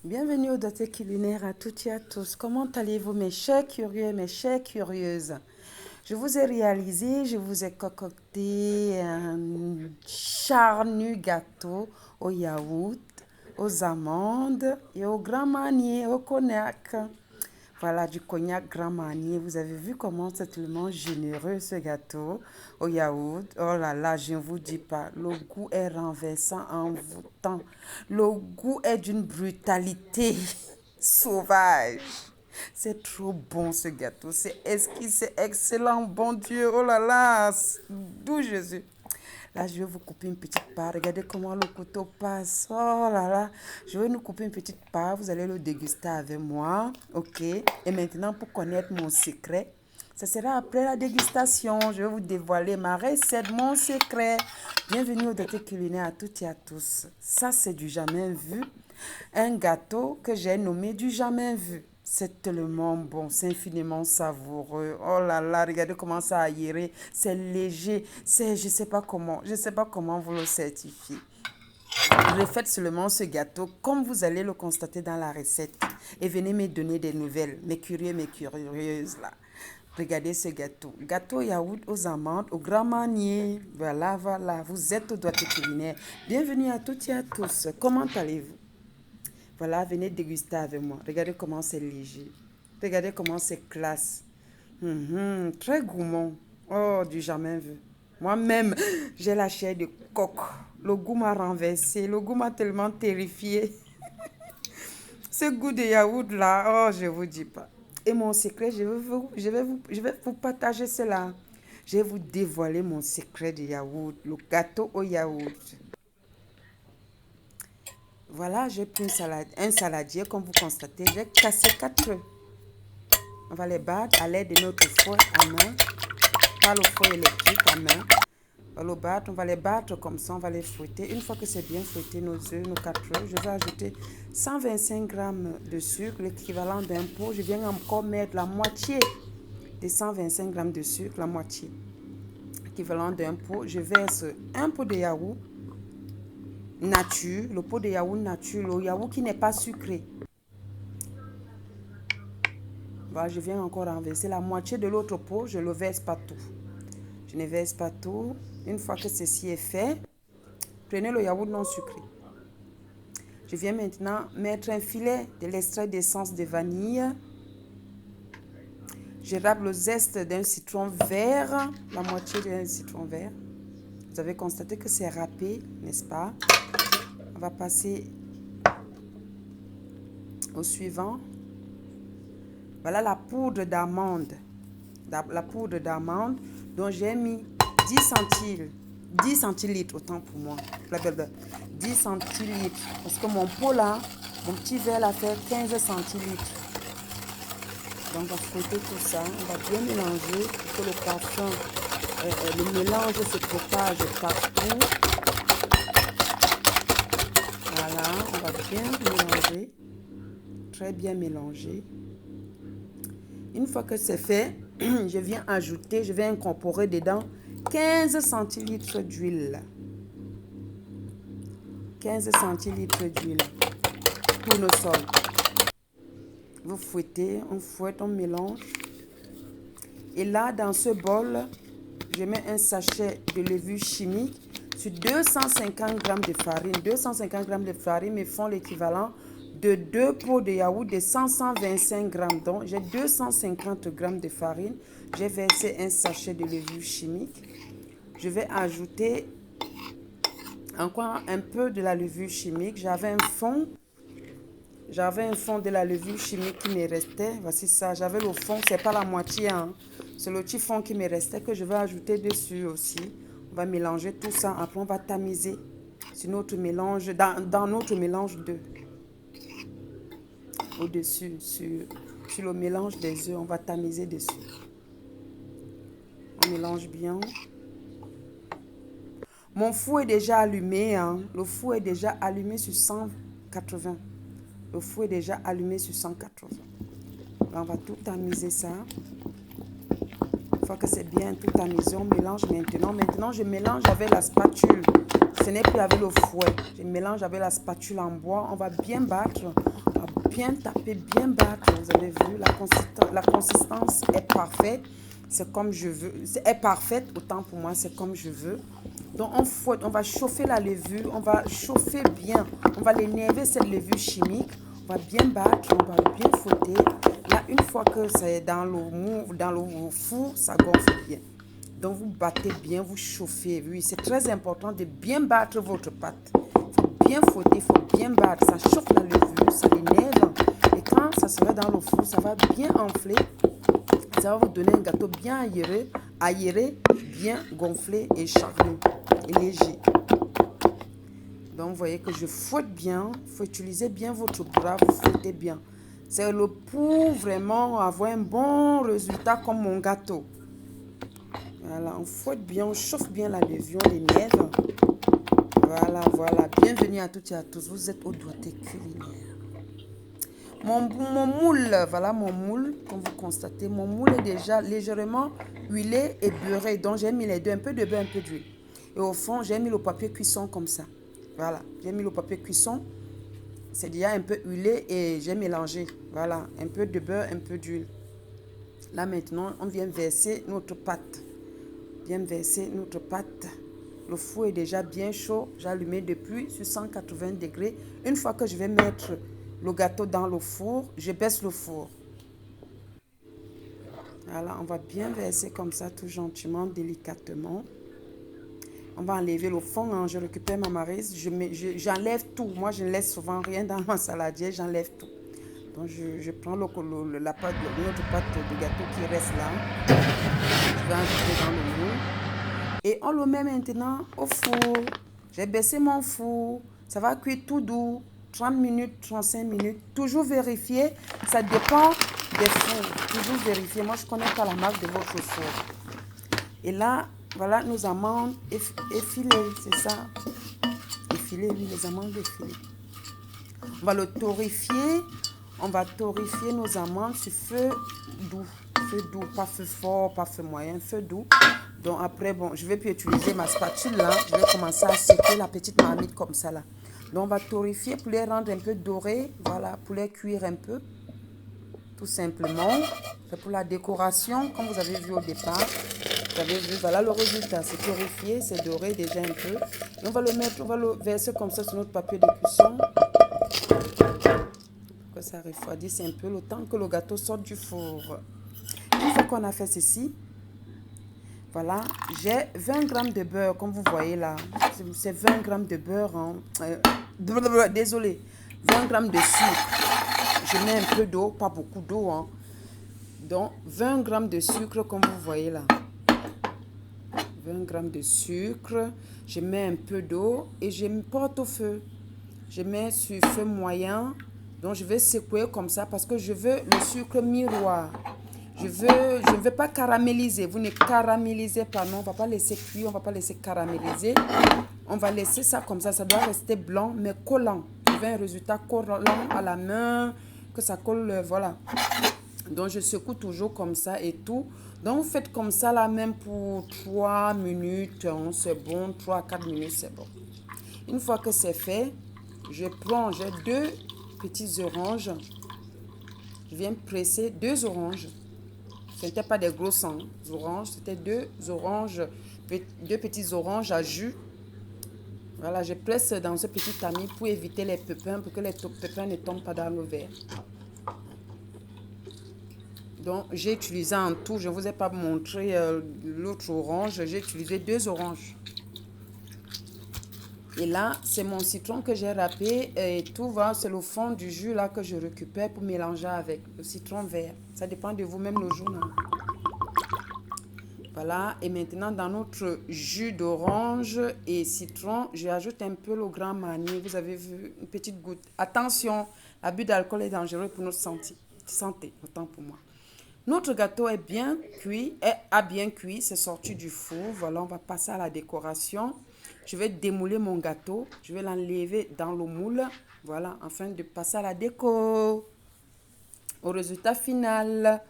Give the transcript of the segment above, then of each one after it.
Bienvenue au dossier culinaire à toutes et à tous. Comment allez-vous mes chers curieux et mes chères curieuses? Je vous ai réalisé, je vous ai concocté un charnu gâteau au yaourt, aux amandes et au grand marnier, au cognac. Voilà, du cognac Grand Marnier. Vous avez vu comment c'est tellement généreux ce gâteau au yaourt. Oh là là, je ne vous dis pas. Le goût est renversant, envoûtant. Le goût est d'une brutalité sauvage. C'est trop bon ce gâteau. C'est exquis, c'est excellent. Bon Dieu, oh là là. D'où Jésus. Là, je vais vous couper une petite part. Regardez comment le couteau passe. Oh là là. Je vais nous couper une petite part. Vous allez le déguster avec moi. OK. Et maintenant, pour connaître mon secret, ça sera après la dégustation. Je vais vous dévoiler ma recette, mon secret. Bienvenue au doté culinaire à toutes et à tous. Ça, c'est du jamais vu. Un gâteau que j'ai nommé du jamais vu. C'est tellement bon, c'est infiniment savoureux. Oh là là, regardez comment ça a aéré. C'est léger, je sais pas comment vous le certifiez. Refaites seulement ce gâteau comme vous allez le constater dans la recette. Et venez me donner des nouvelles, mes curieux, mes curieuses là. Regardez ce gâteau. Gâteau yaourt aux amandes, au grand marnier. Voilà, voilà. Vous êtes au doigt culinaire. Bienvenue à toutes et à tous. Comment allez-vous? Voilà, venez déguster avec moi. Regardez comment c'est léger. Regardez comment c'est classe. Très gourmand. Oh, du jamais vu. Moi-même, j'ai la chair de coq. Le goût m'a renversé. Le goût m'a tellement terrifié. Ce goût de yaourt là, oh, je vous dis pas. Et mon secret, je vais vous partager cela. Je vais vous dévoiler mon secret de yaourt, le gâteau au yaourt. Voilà, j'ai pris un saladier, comme vous constatez. J'ai cassé 4 œufs. On va les battre à l'aide de notre fouet à main, pas le fouet électrique à main. On va le battre, on va les battre comme ça, on va les fouetter. Une fois que c'est bien fouetté, nos œufs, nos 4 œufs, je vais ajouter 125 grammes de sucre, l'équivalent d'un pot. Je viens encore mettre la moitié de 125 grammes de sucre, la moitié, équivalent d'un pot. Je verse un pot de yaourt nature, le pot de yaourt nature, le yaourt qui n'est pas sucré. Voilà, je viens encore renverser la moitié de l'autre pot, je ne le verse pas tout. Je ne verse pas tout. Une fois que ceci est fait, prenez le yaourt non sucré. Je viens maintenant mettre un filet de l'extrait d'essence de vanille. Je râpe le zeste d'un citron vert, la moitié d'un citron vert. Vous avez constaté que c'est râpé, n'est-ce pas? On va passer au suivant. Voilà la poudre d'amande. La poudre d'amande dont j'ai mis 10 centilitres, autant pour moi. 10 centilitres. Parce que mon pot là, mon petit verre là fait 15 centilitres. Donc on va fouetter tout ça. On va bien mélanger pour que le parfum, le mélange se propage partout. Voilà, on va bien mélanger. Très bien mélanger. Une fois que c'est fait, je vais incorporer dedans 15 centilitres d'huile. 15 centilitres d'huile. Tournesol. Vous fouettez, on fouette, on mélange. Et là, dans ce bol, je mets un sachet de levure chimique sur 250 grammes de farine. 250 grammes de farine me font l'équivalent de 2 pots de yaourt de 125 grammes. Donc, j'ai 250 grammes de farine. J'ai versé un sachet de levure chimique. Je vais ajouter encore un peu de la levure chimique. J'avais un fond de la levure chimique qui me restait. Voici ça. J'avais le fond, c'est pas la moitié. Hein. C'est le petit fond qui me restait que je vais ajouter dessus aussi. On va mélanger tout ça. Après, on va tamiser sur notre mélange, dans notre mélange d'œufs. Au-dessus, sur le mélange des œufs, on va tamiser dessus. On mélange bien. Mon four est déjà allumé. Hein. Le four est déjà allumé sur 180. Le four est déjà allumé sur 180. On va tout tamiser ça. Une fois que c'est bien tout tamisé, on mélange maintenant. Maintenant, je mélange avec la spatule. Ce n'est plus avec le fouet. Je mélange avec la spatule en bois. On va bien battre. On va bien taper, bien battre. Vous avez vu, la consistance est parfaite. C'est comme je veux. Est parfaite, autant pour moi, c'est comme je veux. Donc, on fouette, on va chauffer la levure. On va chauffer bien. On va l'énerver, cette levure chimique. On va bien battre, on va bien fouetter. Là, une fois que c'est dans le four, ça gonfle bien. Donc, vous battez bien, vous chauffez. Oui, c'est très important de bien battre votre pâte. Il faut bien fouetter, il faut bien battre. Ça chauffe la levure, ça l'énerve. Et quand ça sera dans le four, ça va bien enfler. Ça va vous donner un gâteau bien aéré, bien gonflé et charnu et léger. Donc, vous voyez que je fouette bien. Il faut utiliser bien votre bras, vous fouettez bien. C'est le pour vraiment avoir un bon résultat comme mon gâteau. Voilà, on fouette bien, on chauffe bien la levure, on l'énerve. Voilà, voilà. Bienvenue à toutes et à tous. Vous êtes au doigté culinaire. Mon moule, voilà mon moule, comme vous constatez. Mon moule est déjà légèrement huilé et beurré. Donc, j'ai mis les deux, un peu de beurre, un peu d'huile. Et au fond, j'ai mis le papier cuisson comme ça. Voilà, j'ai mis le papier cuisson. C'est déjà un peu huilé et j'ai mélangé. Voilà, un peu de beurre, un peu d'huile. Là maintenant, on vient verser notre pâte. Bien verser notre pâte. Le four est déjà bien chaud. J'ai allumé depuis sur 180 degrés. Une fois que je vais mettre le gâteau dans le four, je baisse le four. Voilà, on va bien verser comme ça, tout gentiment, délicatement. On va enlever le fond, hein. Je récupère ma maryse, j'enlève tout. Moi, je ne laisse souvent rien dans ma saladière, j'enlève tout. Donc, je prends la pâte, notre pâte de gâteau qui reste là. Je vais ajouter dans le moule. Et on le met maintenant au four. J'ai baissé mon four. Ça va cuire tout doux. 30 minutes, 35 minutes. Toujours vérifier. Ça dépend des fours. Toujours vérifier. Moi, je ne connais pas la marque de votre four. Et là, voilà nos amandes effilées, c'est ça. Effilées, oui, les amandes effilées. On va le torréfier. On va torréfier nos amandes sur feu doux. Feu doux, pas feu fort, pas feu moyen, feu doux. Donc après, bon, je vais plus utiliser ma spatule là. Je vais commencer à sécher la petite marmite comme ça là. Donc on va torréfier pour les rendre un peu dorés. Voilà, pour les cuire un peu. Tout simplement. C'est pour la décoration, comme vous avez vu au départ. Vous avez vu, voilà le résultat. C'est torréfié, c'est doré déjà un peu. Et on va le mettre, on va le verser comme ça sur notre papier de cuisson. Pour que ça refroidisse un peu le temps que le gâteau sorte du four. Une fois qu'on a fait ceci, voilà, j'ai 20 grammes de beurre, comme vous voyez là. C'est 20 grammes de beurre. Hein. Désolé, 20 grammes de sucre. Je mets un peu d'eau, pas beaucoup d'eau. Hein. Donc, 20 grammes de sucre, comme vous voyez là. 20 grammes de sucre. Je mets un peu d'eau et je me porte au feu. Je mets sur feu moyen. Donc, je vais secouer comme ça parce que je veux le sucre miroir. Je ne veux pas caraméliser. Vous ne caramélisez pas, non. On ne va pas laisser cuire, on ne va pas laisser caraméliser. On va laisser ça comme ça. Ça doit rester blanc, mais collant. Je veux un résultat collant à la main, que ça colle, voilà. Donc, je secoue toujours comme ça et tout. Donc, vous faites comme ça là, même pour 3 minutes. Hein, c'est bon, 3 à 4 minutes, c'est bon. Une fois que c'est fait, j'ai 2 petites oranges. Je viens presser 2 oranges. Ce n'était pas des grosses oranges, c'était 2 oranges, 2 petites oranges à jus. Voilà, je presse dans ce petit tamis pour éviter les pépins, pour que les pépins ne tombent pas dans le verre. Donc, j'ai utilisé en tout, je ne vous ai pas montré l'autre orange, j'ai utilisé 2 oranges. Et là, c'est mon citron que j'ai râpé et tout va, c'est le fond du jus là que je récupère pour mélanger avec le citron vert. Ça dépend de vous-même le jour. Là. Voilà, et maintenant dans notre jus d'orange et citron, j'ajoute un peu le Grand Marnier. Vous avez vu, une petite goutte. Attention, l'abus d'alcool est dangereux pour notre santé, autant pour moi. Notre gâteau est bien cuit, a bien cuit, c'est sorti du four. Voilà, on va passer à la décoration. Je vais démouler mon gâteau, je vais l'enlever dans le moule. Voilà, afin de passer à la déco. Au résultat final.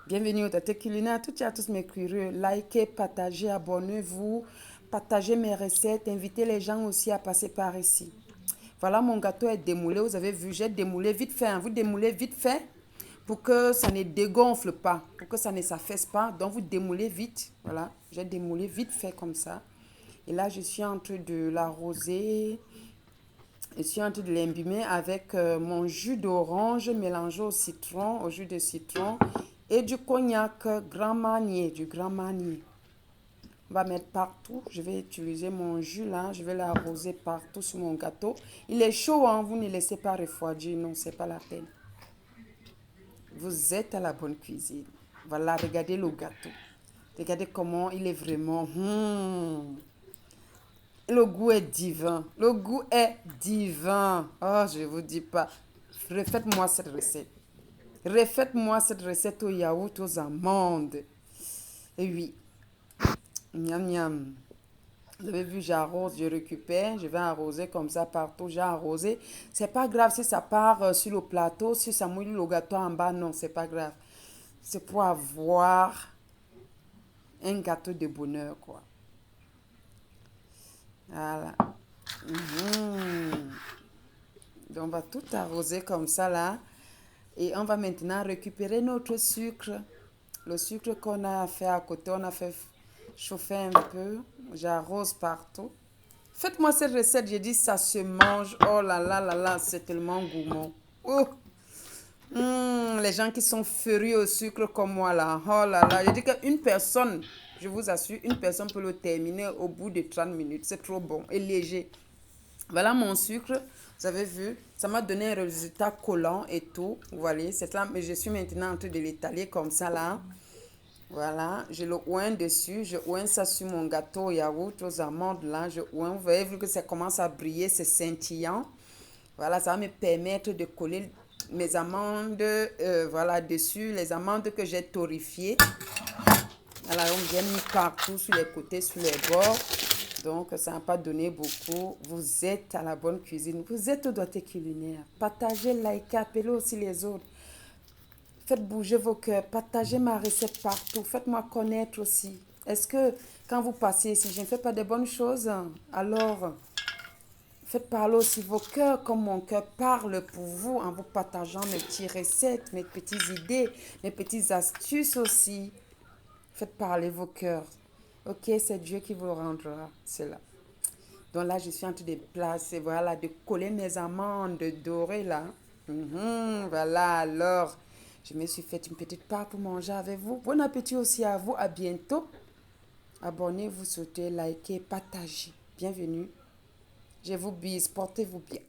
Bienvenue au Doigté culinaire, toutes et à tous mes curieux. Likez, partagez, abonnez-vous. partager mes recettes, inviter les gens aussi à passer par ici. Voilà, mon gâteau est démoulé. Vous avez vu, j'ai démoulé vite fait. Hein. Vous démoulez vite fait pour que ça ne dégonfle pas, pour que ça ne s'affaisse pas. Donc, vous démoulez vite. Voilà, j'ai démoulé vite fait comme ça. Et là, je suis en train de l'arroser. Je suis en train de l'imbimer avec mon jus d'orange mélangé au citron, au jus de citron et du cognac Grand Marnier, du Grand Marnier. On va mettre partout. Je vais utiliser mon jus là. Je vais l'arroser partout sur mon gâteau. Il est chaud, hein. Vous ne laissez pas refroidir. Non, c'est pas la peine. Vous êtes à la bonne cuisine. Voilà, regardez le gâteau. Regardez comment il est vraiment. Le goût est divin. Le goût est divin. Oh, je vous dis pas. Refaites-moi cette recette. Refaites-moi cette recette au yaourt, aux amandes. Et oui. Miam, miam. Vous avez vu, j'arrose, je récupère, je vais arroser comme ça partout, j'ai arrosé. C'est pas grave si ça part sur le plateau, si ça mouille le gâteau en bas, non, c'est pas grave. C'est pour avoir un gâteau de bonheur, quoi. Voilà. Donc, on va tout arroser comme ça, là. Et on va maintenant récupérer notre sucre. Le sucre qu'on a fait à côté, on a fait chauffer un peu. J'arrose partout. Faites-moi cette recette, j'ai dit ça se mange. Oh là là là là, c'est tellement gourmand. Oh. Les gens qui sont furieux au sucre comme moi là. Oh là là, j'ai dit qu'une personne, je vous assure, une personne peut le terminer au bout de 30 minutes. C'est trop bon et léger. Voilà mon sucre, vous avez vu, ça m'a donné un résultat collant et tout. Vous voyez, c'est là, mais je suis maintenant en train de l'étaler comme ça là. Voilà, je le oins dessus, je oins ça sur mon gâteau au yaourt, aux amandes là, je oins. Vous voyez, vu que ça commence à briller, c'est scintillant. Voilà, ça va me permettre de coller mes amandes, voilà, dessus, les amandes que j'ai torréfiées. Voilà, on vient mis partout, sur les côtés, sur les bords. Donc, ça n'a pas donné beaucoup. Vous êtes à la bonne cuisine. Vous êtes au doigté culinaire. Partagez, likez, appelez aussi les autres. Faites bouger vos cœurs. Partagez ma recette partout. Faites-moi connaître aussi. Est-ce que quand vous passez ici, je ne fais pas de bonnes choses? Alors, faites parler aussi vos cœurs comme mon cœur parle pour vous en vous partageant mes petites recettes, mes petites idées, mes petites astuces aussi. Faites parler vos cœurs. Ok, c'est Dieu qui vous rendra cela. Donc là, je suis en train de placer, voilà, de coller mes amandes dorées là. Voilà, alors, je me suis fait une petite part pour manger avec vous. Bon appétit aussi à vous, à bientôt. Abonnez-vous, sautez, likez, partagez. Bienvenue. Je vous bise, portez-vous bien.